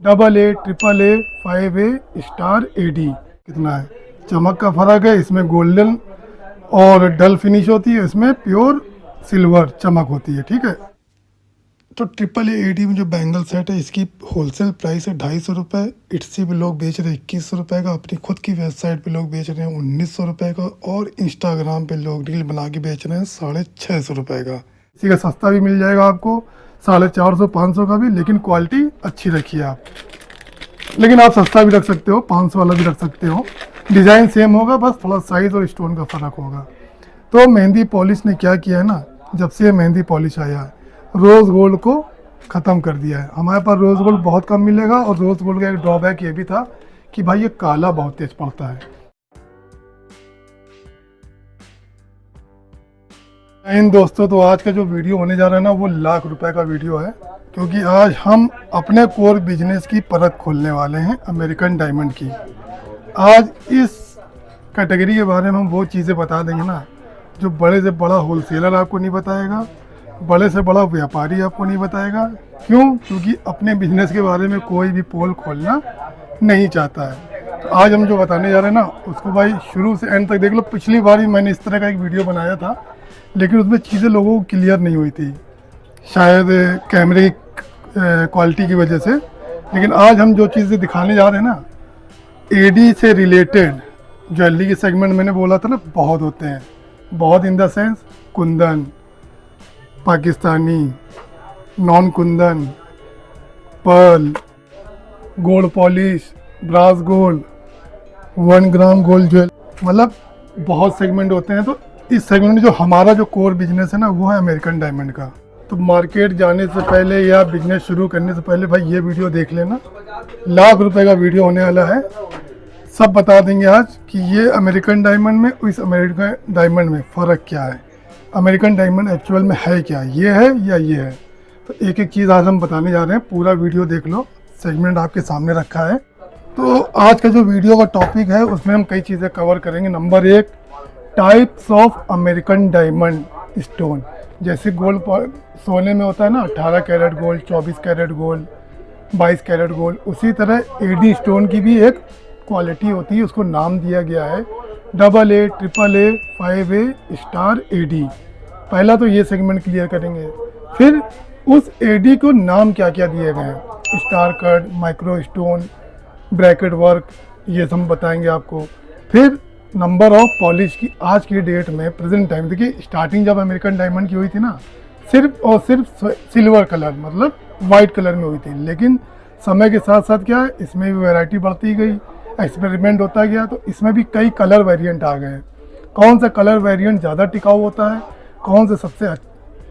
AA, AAA, 5A, star AD। कितना है, चमक का फर्क है, इसमें गोल्डन और डल फिनिश होती है, इसमें प्योर सिल्वर चमक होती है। ठीक है, तो AAA में जो बैंगल सेट है इसकी होलसेल प्राइस है 250 रुपये। इट्सी पे लोग बेच रहे हैं 2100 रुपये का, अपनी खुद की वेबसाइट पे लोग बेच रहे हैं 1900 रुपये का, और इंस्टाग्राम पे लोग रील बना के बेच रहे हैं 650 रुपये का। इसी का सस्ता भी मिल जाएगा आपको 450 500 का भी, लेकिन क्वालिटी अच्छी रखिए आप। लेकिन आप सस्ता भी रख सकते हो, 500 वाला भी रख सकते हो, डिज़ाइन सेम होगा, बस थोड़ा साइज़ और स्टोन का फ़र्क होगा। तो मेहंदी पॉलिश ने क्या किया है ना, जब से मेहंदी पॉलिश आया है रोज़ गोल्ड को ख़त्म कर दिया है। हमारे पास रोज़ गोल्ड बहुत कम मिलेगा, और रोज़ गोल्ड का एक ड्रॉबैक ये भी था कि भाई ये काला बहुत तेज पड़ता है। इन दोस्तों, तो आज का जो वीडियो होने जा रहा है ना वो लाख रुपए का वीडियो है, क्योंकि आज हम अपने कोर बिजनेस की परत खोलने वाले हैं अमेरिकन डायमंड की। आज इस कैटेगरी के बारे में हम वो चीज़ें बता देंगे ना जो बड़े से बड़ा होलसेलर आपको नहीं बताएगा, बड़े से बड़ा व्यापारी आपको नहीं बताएगा। क्यों? क्योंकि अपने बिजनेस के बारे में कोई भी पोल खोलना नहीं चाहता है। तो आज हम जो बताने जा रहे हैं ना उसको भाई शुरू से एंड तक देख लो। पिछली बार भी मैंने इस तरह का एक वीडियो बनाया था, लेकिन उसमें चीज़ें लोगों को क्लियर नहीं हुई थी, शायद कैमरे की क्वालिटी की वजह से। लेकिन आज हम जो चीज़ें दिखाने जा रहे हैं ना, एडी से रिलेटेड ज्वेलरी के सेगमेंट मैंने बोला था ना बहुत होते हैं, बहुत in the sense kundan, Pakistani, non kundan, pearl, gold polish, brass gold, 1 gram gold jewel, मतलब बहुत सेगमेंट होते हैं। तो इस सेगमेंट में जो हमारा जो कोर बिजनेस है ना वो है अमेरिकन डायमंड का। तो मार्केट जाने से पहले या बिजनेस शुरू करने से पहले भाई ये वीडियो देख लेना, लाख रुपए का वीडियो होने वाला है। सब बता देंगे आज कि ये अमेरिकन डायमंड में, इस अमेरिकन डायमंड में फ़र्क क्या है, अमेरिकन डायमंड एक्चुअल में है क्या, ये है या ये है। तो एक एक चीज़ आज हम बताने जा रहे हैं, पूरा वीडियो देख लो, सेगमेंट आपके सामने रखा है। तो आज का जो वीडियो का टॉपिक है उसमें हम कई चीज़ें कवर करेंगे। Number 1, types of American diamond stone. जैसे गोल्ड सोने में होता है ना 18 carat gold, 24 carat gold, 22 carat gold, उसी तरह एडी स्टोन की भी एक क्वालिटी होती है, उसको नाम दिया गया है AA, AAA, 5A, star AD। पहला तो ये सेगमेंट क्लियर करेंगे, फिर उस AD को नाम क्या क्या दिए गए हैं, star cut, micro stone, bracket work, ये सब बताएंगे आपको। फिर नंबर ऑफ पॉलिश की आज की डेट में प्रेजेंट टाइम, देखिए स्टार्टिंग जब अमेरिकन डायमंड की हुई थी ना सिर्फ और सिर्फ सिल्वर कलर मतलब वाइट कलर में हुई थी, लेकिन समय के साथ साथ क्या है इसमें भी वैरायटी बढ़ती गई, एक्सपेरिमेंट होता गया, तो इसमें भी कई कलर वेरिएंट आ गए। कौन सा कलर वेरिएंट ज़्यादा टिकाऊ होता है, कौन सा सबसे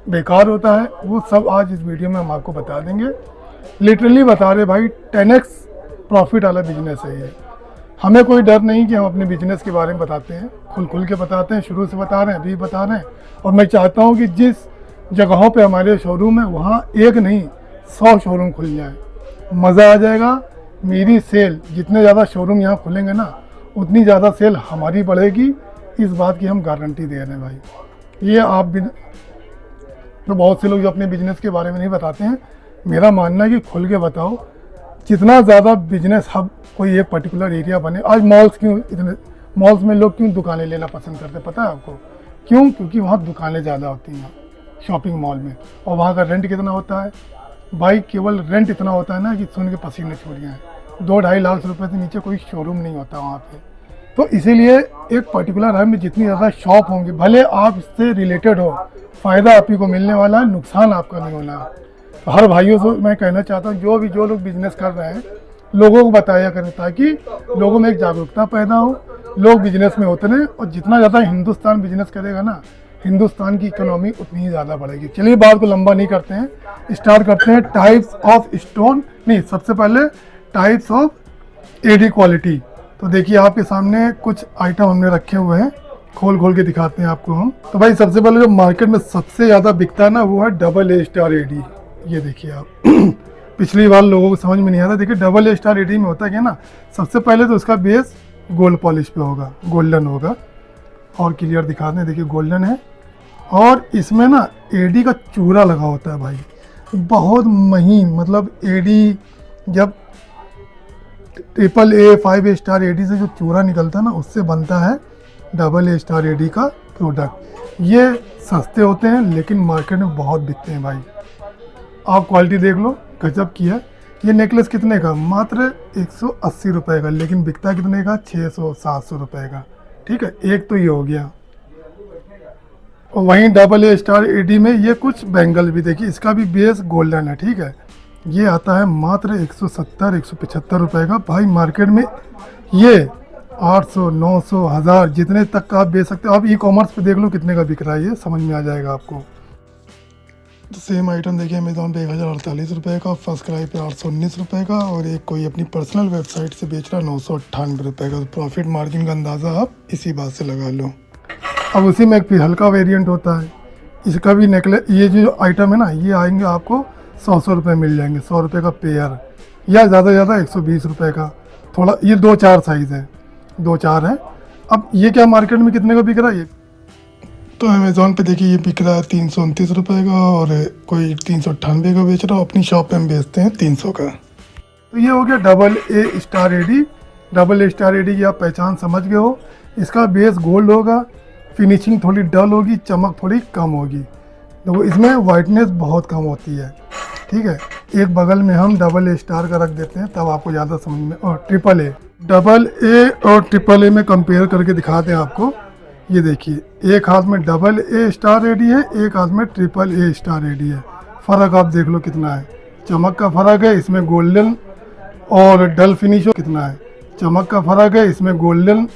बेकार होता है, वो सब आज इस वीडियो में हम आपको बता देंगे। लिटरली बता रहे भाई, 10x प्रॉफिट वाला बिजनेस है ये। हमें कोई डर नहीं कि हम अपने बिजनेस के बारे में बताते हैं, खुल के बताते हैं, शुरू से बता रहे हैं, अभी बता रहे हैं। और मैं चाहता हूँ कि जिस जगहों पे हमारे शोरूम है वहाँ एक नहीं 100 शोरूम खुल जाए, मज़ा आ जाएगा। मेरी सेल, जितने ज़्यादा शोरूम यहाँ खुलेंगे ना उतनी ज़्यादा सेल हमारी बढ़ेगी, इस बात की हम गारंटी दे रहे हैं भाई। ये आप भी तो बहुत से लोग जो अपने बिजनेस के बारे में नहीं बताते हैं, मेरा मानना है कि खुल के बताओ। जितना ज़्यादा बिजनेस हब कोई एक पर्टिकुलर एरिया बने, आज मॉल्स क्यों इतने, मॉल्स में लोग क्यों दुकानें लेना पसंद करते हैं पता है आपको? क्यों? क्योंकि वहाँ दुकानें ज़्यादा होती हैं शॉपिंग मॉल में, और वहाँ का रेंट कितना होता है भाई, केवल रेंट इतना होता है ना कि सुन के पसीने छूट जाएँ। 2-2.5 लाख रुपए से नीचे कोई शोरूम नहीं होता वहाँ पे। तो इसीलिए एक पर्टिकुलर में जितनी ज़्यादा शॉप होंगी, भले आप इससे रिलेटेड हो, फ़ायदा आप ही को मिलने वाला है, नुकसान आपका नहीं होना। तो हर भाइयों से मैं कहना चाहता हूँ जो लोग बिजनेस कर रहे हैं लोगों को बताया करें, ताकि लोगों में एक जागरूकता पैदा हो, लोग बिजनेस में उतरे, और जितना ज़्यादा हिंदुस्तान बिजनेस करेगा ना हिंदुस्तान की इकोनॉमी उतनी ही ज़्यादा बढ़ेगी। चलिए बात को लंबा नहीं करते हैं, स्टार्ट करते हैं। टाइप्स ऑफ स्टोन, नहीं सबसे पहले टाइप्स ऑफ एडी क्वालिटी। तो देखिए आपके सामने कुछ आइटम हमने रखे हुए हैं, खोल के दिखाते हैं आपको हम। तो भाई सबसे पहले जो मार्केट में सबसे ज़्यादा बिकता है ना वो है AA स्टार एडी। ये देखिए आप पिछली बार लोगों को समझ में नहीं आता। देखिए AA स्टार एडी में होता क्या ना, सबसे पहले तो उसका बेस गोल्ड पॉलिश पे होगा, गोल्डन होगा, और क्लियर दिखा दें, देखिए गोल्डन है, और इसमें ना एडी का चूरा लगा होता है भाई, बहुत महीन। मतलब एडी जब ट्रिपल ए 5 स्टार एडी से जो चूरा निकलता है ना, उससे बनता है डबल ए स्टार एडी का प्रोडक्ट। ये सस्ते होते हैं लेकिन मार्केट में बहुत बिकते हैं भाई। आप क्वालिटी देख लो, गजब की है। ये नेकलेस कितने का? मात्र 180 रुपये का, लेकिन बिकता कितने का? 600-700 रुपये का। ठीक है, एक तो ये हो गया। और वहीं डबल ए स्टार एडी में ये कुछ बैंगल भी देखिए, इसका भी बेस गोल्डन है। ठीक है, ये आता है मात्र 170-175 रुपये का। भाई मार्केट में ये 800, 900, 1000 जितने तक का आप बेच सकते हो। आप ई कॉमर्स पे देख लो कितने का बिक रहा है, ये समझ में आ जाएगा आपको। तो सेम आइटम देखिए अमेजोन पे 1048 रुपये का, फर्स्ट क्राई पे 819 रुपये का, और एक कोई अपनी पर्सनल वेबसाइट से बेच रहा है 998 रुपये का। तो प्रॉफिट मार्जिन का अंदाज़ा आप इसी बात से लगा लो। अब उसी में एक फिर हल्का वेरिएंट होता है, इसका भी नेकलेस। ये जो आइटम है ना, ये आएंगे आपको 100 रुपये मिल जाएंगे, 100 रुपये का पेयर, या ज़्यादा से ज़्यादा 120 रुपये का। थोड़ा ये 2-4 साइज़ है, 2-4 है। अब ये क्या मार्केट में कितने का बिक रहा है? ये तो अमेज़ॉन पे देखिए ये बिक रहा है 329 रुपये का, और कोई 398 का बेच रहा है। अपनी शॉप पे हम बेचते हैं 300 का। तो ये हो गया double A star AD. Double A star AD की आप पहचान समझ गए हो। इसका बेस गोल्ड होगा, फिनिशिंग थोड़ी डल होगी, चमक थोड़ी कम होगी। तो इसमें वाइटनेस बहुत कम होती है। ठीक है, एक बगल में हम डबल ए स्टार का रख देते हैं, तब आपको ज़्यादा समझ में। और ट्रिपल ए, डबल ए और ट्रिपल ए में कंपेयर करके दिखाते हैं आपको। ये देखिए, एक हाथ में डबल ए स्टार एडी है, एक हाथ में ट्रिपल ए स्टार एडी है। फ़र्क आप देख लो कितना है, चमक का फ़र्क है। इसमें गोल्डन और डल फिनिश कितना है, चमक का फ़र्क है। इसमें गोल्डन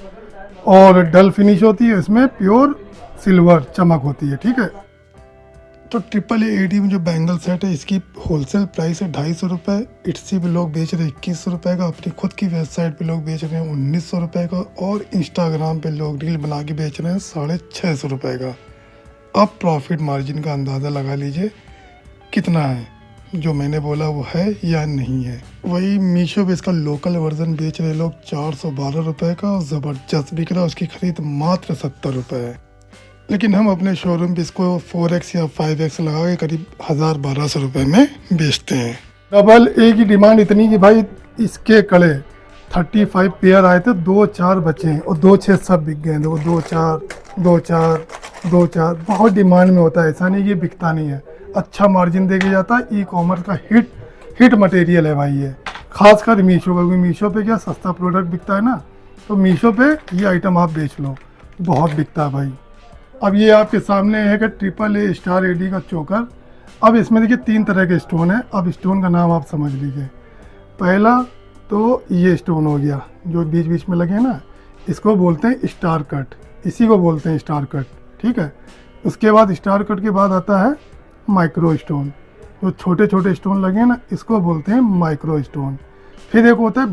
और डल फिनिश होती है, इसमें प्योर सिल्वर चमक होती है। ठीक है, तो ट्रिपल एडी में जो बैंगल सेट है, इसकी होलसेल प्राइस है 250 रुपये। इट्सी पे लोग बेच रहे हैं 2100 रुपये का, अपनी खुद की वेबसाइट पे लोग बेच रहे हैं 1900 रुपये का, और इंस्टाग्राम पे लोग रील बना के बेच रहे हैं 650 रुपये का। अब प्रॉफिट मार्जिन का अंदाज़ा लगा लीजिए कितना है, जो मैंने बोला वो है या नहीं है। वही मीशो पे इसका लोकल वर्जन बेच रहे लोग 412 रुपये का, और ज़बरदस्त बिक रहा है। उसकी ख़रीद मात्र 70 रुपये है। लेकिन हम अपने शोरूम पे इसको 4x या 5x लगा के करीब 1000-1200 रुपये में बेचते हैं। डबल ए की डिमांड इतनी कि भाई इसके कड़े 35 पेयर आए थे, 2-4 बचे हैं, और 2-6 सब बिक गए हैं। देखो 2-4 बहुत डिमांड में होता है। ऐसा नहीं कि बिकता नहीं है, अच्छा मार्जिन दे के जाता है। ई कॉमर्स का हिट मटेरियल है भाई ये, खासकर मीशो पर। मीशो पे क्या सस्ता प्रोडक्ट बिकता है ना, तो मीशो पे ये आइटम आप बेच लो, बहुत बिकता है भाई। अब ये आपके सामने है कि ट्रिपल ए स्टार एडी का चोकर। अब इसमें देखिए 3 तरह के स्टोन है। अब स्टोन का नाम आप समझ लीजिए। पहला तो ये स्टोन हो गया जो बीच बीच में लगे हैं ना, इसको बोलते हैं स्टार कट, इसी को बोलते हैं स्टार कट। ठीक है, उसके बाद स्टार कट के बाद आता है माइक्रो स्टोन, जो छोटे छोटे स्टोन लगे हैं ना, इसको बोलते हैं माइक्रो स्टोन। फिर एक होता है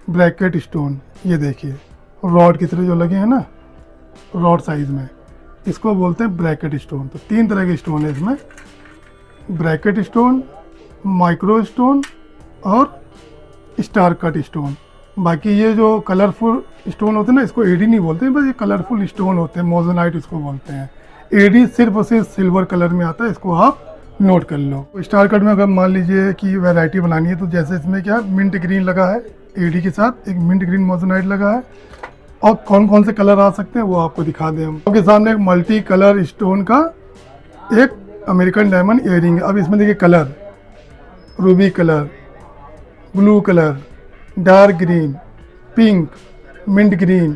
ब्रैकेट स्टोन। ये देखिए रॉड की तरह जो लगे हैं ना, रॉड साइज में, इसको बोलते हैं ब्रैकेट स्टोन। तो 3 तरह के स्टोन है इसमें, ब्रैकेट स्टोन, माइक्रो स्टोन और स्टार कट स्टोन। बाकी ये जो कलरफुल स्टोन होते हैं ना, इसको एडी नहीं बोलते हैं, बस ये कलरफुल स्टोन होते हैं, मोजोनाइट इसको बोलते हैं। एडी सिर्फ और सिर्फ सिल्वर कलर में आता है, इसको आप नोट कर लो। स्टार कट में अगर मान लीजिए कि वैरायटी बनानी है, तो जैसे इसमें क्या मिंट ग्रीन लगा है, एडी के साथ एक मिंट ग्रीन मोजोनाइट लगा है, और कौन कौन से कलर आ सकते हैं वो आपको दिखा दें हम। आपके सामने एक मल्टी कलर स्टोन का एक अमेरिकन डायमंड ईयरिंग है। अब इसमें देखिए colour, ruby colour, blue colour, dark green, pink, mint green.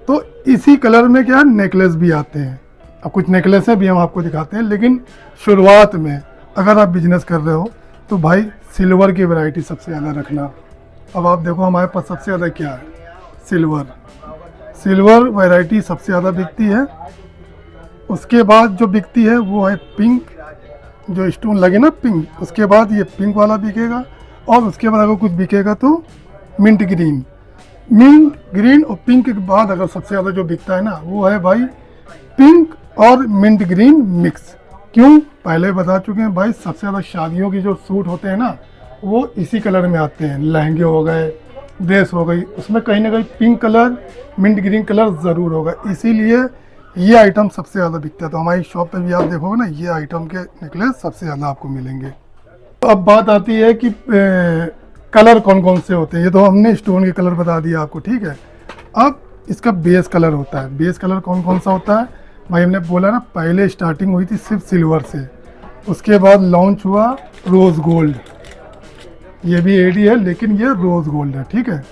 तो इसी कलर में क्या नेकलेस भी आते हैं। अब कुछ नेकलेसें भी हम आपको दिखाते हैं, लेकिन शुरुआत में अगर आप बिजनेस कर रहे हो तो भाई सिल्वर की वैरायटी सबसे ज़्यादा रखना। अब आप देखो हमारे पास सबसे ज़्यादा क्या है, सिल्वर वैरायटी सबसे ज़्यादा बिकती है। उसके बाद जो बिकती है वो है पिंक, जो स्टोन लगे ना पिंक, उसके बाद ये पिंक वाला बिकेगा, और उसके बाद अगर कुछ बिकेगा तो मिंट ग्रीन और पिंक के बाद अगर सबसे ज़्यादा जो बिकता है ना, वो है भाई पिंक और मिंट ग्रीन मिक्स। क्यों, पहले बता चुके हैं भाई, सबसे ज़्यादा शादियों के जो सूट होते हैं ना, वो इसी कलर में आते हैं। लहंगे हो गए, ड्रेस हो गई, उसमें कहीं ना कहीं pink colour, mint green colour ज़रूर होगा, इसीलिए ये आइटम सबसे ज़्यादा बिकता है। तो हमारी शॉप पे भी आप देखोगे ना, ये आइटम के नेकलेस सबसे ज़्यादा आपको मिलेंगे। तो अब बात आती है कि कलर कौन कौन से होते हैं, ये तो हमने स्टोन के कलर बता दिया आपको, ठीक है। अब इसका बेस कलर होता है, बेस कलर कौन कौन सा होता है भाई, हमने बोला ना पहले स्टार्टिंग हुई थी सिर्फ सिल्वर से, उसके बाद लॉन्च हुआ रोज़ गोल्ड, ये भी एडी है लेकिन ये रोज़ गोल्ड है, ठीक है।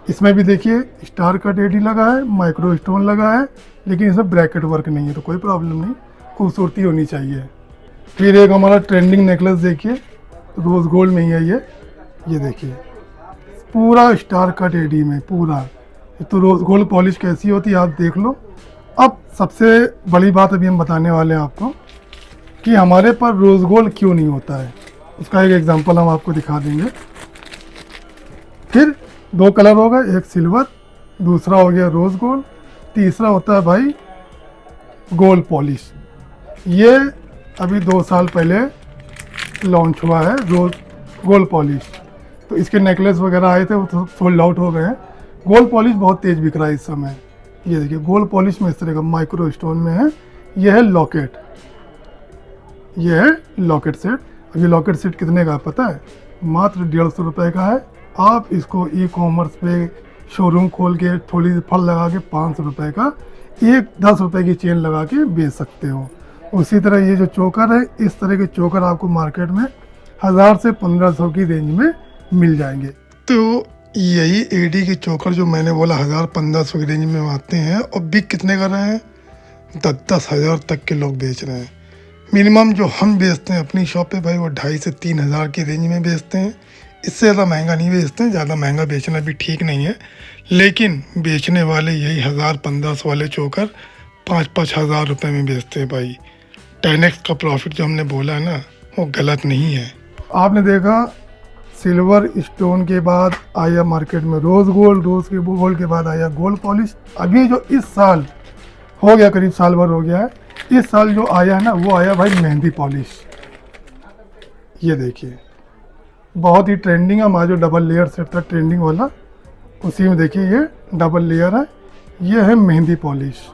इसमें भी देखिए स्टार कट एडी लगा है, माइक्रो स्टोन लगा है, लेकिन इसमें ब्रैकेट वर्क नहीं है, तो कोई प्रॉब्लम नहीं, खूबसूरती होनी चाहिए। फिर एक हमारा ट्रेंडिंग नेकलेस देखिए, रोज़ गोल्ड में ही है ये देखिए पूरा स्टार कट एडी में पूरा। तो रोज़ गोल्ड पॉलिश कैसी होती है आप देख लो। अब सबसे बड़ी बात अभी हम बताने वाले हैं आपको कि हमारे पास रोज़ गोल्ड क्यों नहीं होता है, उसका एक एग्जांपल हम आपको दिखा देंगे। फिर दो कलर हो गए, एक सिल्वर, दूसरा हो गया रोज़ गोल्ड, तीसरा होता है भाई गोल्ड पॉलिश। ये अभी 2 साल पहले लॉन्च हुआ है रोज़ गोल्ड पॉलिश, तो इसके नेकलेस वगैरह आए थे, वो तो सोल्ड आउट हो गए हैं। गोल्ड पॉलिश बहुत तेज़ बिक रहा है इस समय। ये देखिए गोल्ड पॉलिश में इस तरह का माइक्रो स्टोन में है, ये है लॉकेट, ये है लॉकेट सेट। अब ये लॉकेट सेट कितने का है पता है, मात्र 150 रुपये का है। आप इसको ई कॉमर्स पे शोरूम खोल के थोड़ी फल लगा के 500 रुपये का एक 10 रुपये की चेन लगा के बेच सकते हो। उसी तरह ये जो चोकर है, इस तरह के चोकर आपको मार्केट में 1000 से 1500 की रेंज में मिल जाएंगे। तो यही एडी के चोकर जो मैंने बोला 1000-1500 की रेंज में आते हैं, और बिक कितने कर रहे हैं, 10-10 हज़ार तक के लोग बेच रहे हैं। मिनिमम जो हम बेचते हैं अपनी शॉप पे भाई वो 2500 से 3000 की रेंज में बेचते हैं, इससे ज़्यादा महंगा नहीं बेचते हैं। ज़्यादा महंगा बेचना भी ठीक नहीं है, लेकिन बेचने वाले यही 1000-1500 वाले चोकर 5-5 हज़ार रुपये में बेचते हैं भाई। 10x का प्रॉफिट जो हमने बोला है ना, वो गलत नहीं है। आपने देखा सिल्वर स्टोन के बाद आया मार्केट में रोज़ गोल्ड, रोज़ के गोल्ड के बाद आया गोल्ड पॉलिश। अभी जो इस साल हो गया, करीब साल भर हो गया है, इस साल जो आया है ना वो आया भाई मेहंदी पॉलिश। ये देखिए बहुत ही ट्रेंडिंग है, हमारा जो डबल लेयर सेट था ट्रेंडिंग वाला, उसी में देखिए ये डबल लेयर है, ये है मेहंदी पॉलिश।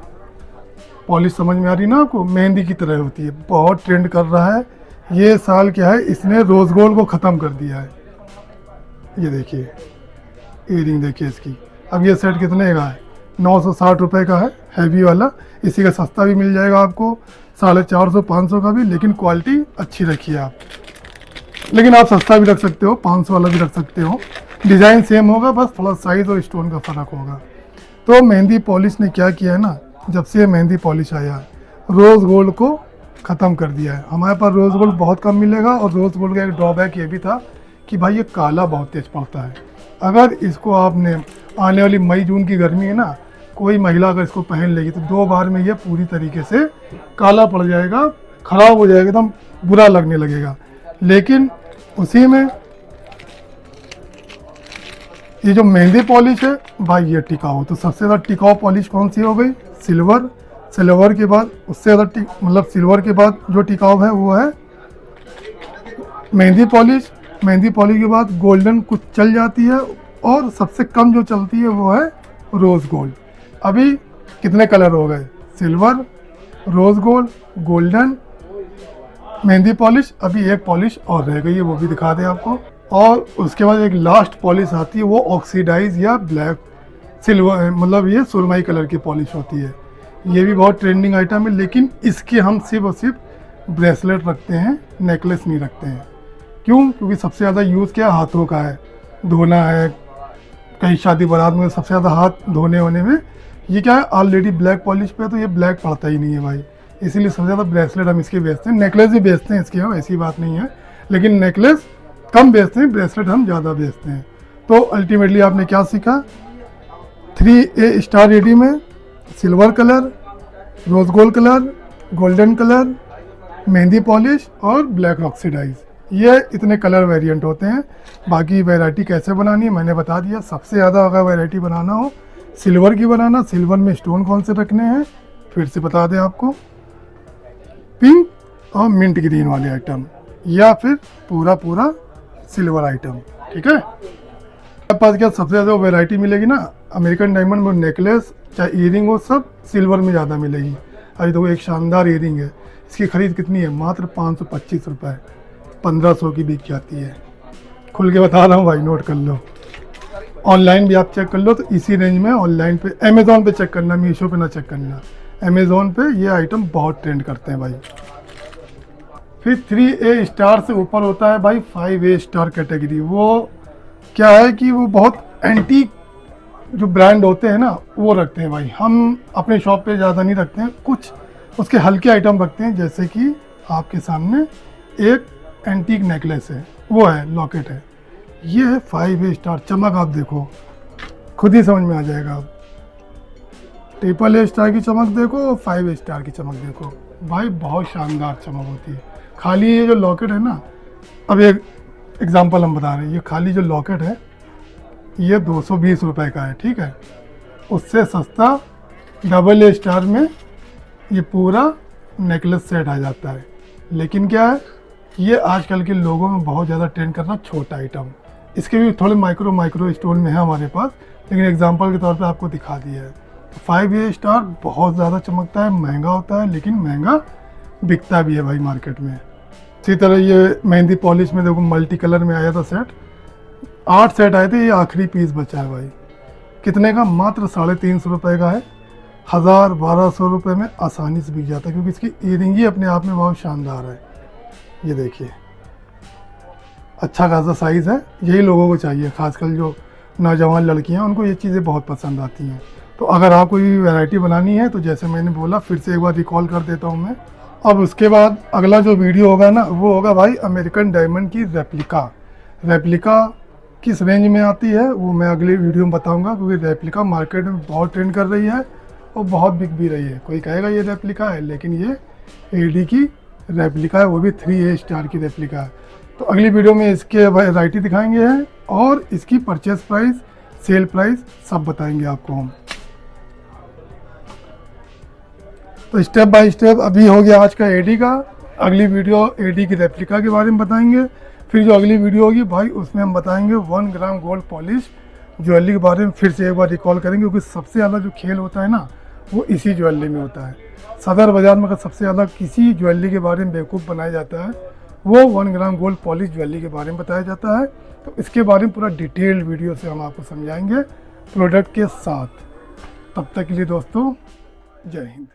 पॉलिश समझ में आ रही ना आपको, मेहंदी की तरह होती है, बहुत ट्रेंड कर रहा है। ये साल क्या है, इसने रोज़ गोल्ड को ख़त्म कर दिया है। ये देखिए ईयरिंग देखिए इसकी। अब ये सेट कितने का है, 960 रुपये का है, हैवी वाला। इसी का सस्ता भी मिल जाएगा आपको 450-500 का भी, लेकिन क्वालिटी अच्छी रखिए आप। लेकिन आप सस्ता भी रख सकते हो, 500 वाला भी रख सकते हो, डिज़ाइन सेम होगा, बस थोड़ा साइज़ और स्टोन का फ़र्क होगा। तो मेहंदी पॉलिश ने क्या किया है ना, जब से मेहंदी पॉलिश आया रोज़ गोल्ड को ख़त्म कर दिया है। हमारे पास रोज़ गोल्ड बहुत कम मिलेगा, और रोज़ गोल्ड का एक ड्रॉबैक ये भी था कि भाई ये काला बहुत तेज़ पड़ता है। अगर इसको आपने आने वाली मई जून की गर्मी है ना, कोई महिला अगर इसको पहन लेगी तो 2 बार में ये पूरी तरीके से काला पड़ जाएगा, ख़राब हो जाएगा, एकदम बुरा लगने लगेगा। लेकिन उसी में ये जो मेहंदी पॉलिश है भाई ये टिकाऊ, तो सबसे ज़्यादा टिकाऊ पॉलिश कौन सी हो गई, सिल्वर। सिल्वर के बाद उससे ज़्यादा मतलब सिल्वर के बाद जो टिकाऊ है वो है मेहंदी पॉलिश। मेहंदी पॉलिश के बाद गोल्डन कुछ चल जाती है, और सबसे कम जो चलती है वो है रोज़ गोल्ड। अभी कितने कलर हो गए, silver, rose gold, golden, mehndi polish. अभी एक पॉलिश और रह गई है, वो भी दिखा दें आपको। और उसके बाद एक लास्ट पॉलिश आती है, वो ऑक्सीडाइज या ब्लैक सिल्वर, मतलब ये सुरमई कलर की पॉलिश होती है। ये भी बहुत ट्रेंडिंग आइटम है, लेकिन इसके हम सिर्फ और सिर्फ ब्रेसलेट रखते हैं, नेकलेस नहीं रखते हैं। क्यों, क्योंकि सबसे ज़्यादा यूज़ क्या हाथों का है, धोना है, कहीं शादी बारात में सबसे ज़्यादा हाथ धोने होने में। ये क्या है ऑलरेडी ब्लैक पॉलिश पे, तो ये ब्लैक पड़ता ही नहीं है भाई, इसीलिए सबसे ज़्यादा ब्रेसलेट हम इसके बेचते हैं। नेकलेस भी बेचते हैं इसके, हम ऐसी बात नहीं है, लेकिन नेकलेस कम बेचते हैं, ब्रेसलेट हम ज़्यादा बेचते हैं। तो अल्टीमेटली आपने क्या सीखा, 3A स्टार एडी में silver colour, rose gold colour, golden colour, mehndi polish और ब्लैक ऑक्सीडाइज, ये इतने कलर वेरिएंट होते हैं। बाकी वैरायटी कैसे बनानी है मैंने बता दिया। सबसे ज़्यादा अगर वैरायटी बनाना हो सिल्वर की बनाना, सिल्वर में स्टोन कौन से रखने हैं फिर से बता दें आपको, पिंक और मिंट ग्रीन वाले आइटम, या फिर पूरा सिल्वर आइटम, ठीक है। आपके पास क्या सबसे ज़्यादा वैरायटी मिलेगी ना, अमेरिकन डायमंड में नेकलेस चाहे ईयरिंग हो सब सिल्वर में ज़्यादा मिलेगी। अभी देखो एक शानदार ईयरिंग है, इसकी ख़रीद कितनी है, मात्र 525 रुपये, 1500 की बिक जाती है। खुल के बता रहा हूँ भाई, नोट कर लो। ऑनलाइन भी आप चेक कर लो तो इसी रेंज में ऑनलाइन पे, अमेज़ोन पे चेक करना, मीशो पे ना चेक करना। अमेज़ोन पे ये आइटम बहुत ट्रेंड करते हैं भाई। फिर 3A स्टार से ऊपर होता है भाई 5A स्टार कैटेगरी। वो क्या है कि वो बहुत एंटीक जो ब्रांड होते हैं ना वो रखते हैं भाई। हम अपने शॉप पे ज़्यादा नहीं रखते हैं, कुछ उसके हल्के आइटम रखते हैं। जैसे कि आपके सामने एक एंटीक नेकलेस है, वो है, लॉकेट है, ये है 5A स्टार। चमक आप देखो, खुद ही समझ में आ जाएगा। आप ट्रिपल A स्टार की चमक देखो, 5A स्टार की चमक देखो भाई, बहुत शानदार चमक होती है। खाली ये जो लॉकेट है ना, अब एक एग्जांपल हम बता रहे हैं, ये खाली जो लॉकेट है ये 220 रुपए का है, ठीक है। उससे सस्ता AA स्टार में ये पूरा नेकलेस सेट आ जाता है। लेकिन क्या है, ये आजकल के लोगों में बहुत ज़्यादा ट्रेंड कर रहा छोटा आइटम। इसके भी थोड़े माइक्रो स्टोन में है हमारे पास, लेकिन एग्जांपल के तौर पे आपको दिखा दिया है। 5A स्टार बहुत ज़्यादा चमकता है, महंगा होता है, लेकिन महंगा बिकता भी है भाई मार्केट में। इसी तरह ये मेहंदी पॉलिश में देखो मल्टी कलर में आया था सेट, 8 सेट आए थे, ये आखिरी पीस बचा है भाई। कितने का? मात्र 350 रुपये का है। 1000-1200 रुपये में आसानी से बिक जाता है, क्योंकि इसकी ईयरिंग ही अपने आप में बहुत शानदार है। ये देखिए, अच्छा खासा साइज़ है, यही लोगों को चाहिए, खासकर जो नौजवान लड़कियां, उनको ये चीज़ें बहुत पसंद आती हैं। तो अगर आपको भी वैरायटी बनानी है तो जैसे मैंने बोला, फिर से एक बार रिकॉल कर देता हूँ मैं। अब उसके बाद अगला जो वीडियो होगा ना, वो होगा भाई अमेरिकन डायमंड की रेप्लिका किस रेंज में आती है वो मैं अगले वीडियो में बताऊंगा, क्योंकि रेप्लिका मार्केट में बहुत ट्रेंड कर रही है और बहुत बिक भी रही है। कोई कहेगा ये रेप्लिका है, लेकिन ये AD की रेप्लिका है, वो भी 3A स्टार की रेप्लिका है। तो अगली वीडियो में इसके वैरायटी दिखाएंगे हैं और इसकी परचेज प्राइस, सेल प्राइस सब बताएंगे आपको हम। तो स्टेप बाय स्टेप अभी हो गया आज का AD का, अगली वीडियो AD की रेप्लिका के बारे में बताएंगे। फिर जो अगली वीडियो होगी भाई, उसमें हम बताएंगे 1 ग्राम गोल्ड पॉलिश ज्वेलरी के बारे में। फिर से एक बार रिकॉल करेंगे, क्योंकि सबसे ज़्यादा जो खेल होता है ना, वो इसी ज्वेलरी में होता है। सदर बाज़ार में अगर सबसे ज़्यादा किसी ज्वेलरी के बारे में बेवकूफ़ बनाया जाता है, वो 1 ग्राम गोल्ड पॉलिश ज्वेलरी के बारे में बताया जाता है। तो इसके बारे में पूरा डिटेल्ड वीडियो से हम आपको समझाएंगे प्रोडक्ट के साथ। तब तक के लिए दोस्तों, जय हिंद।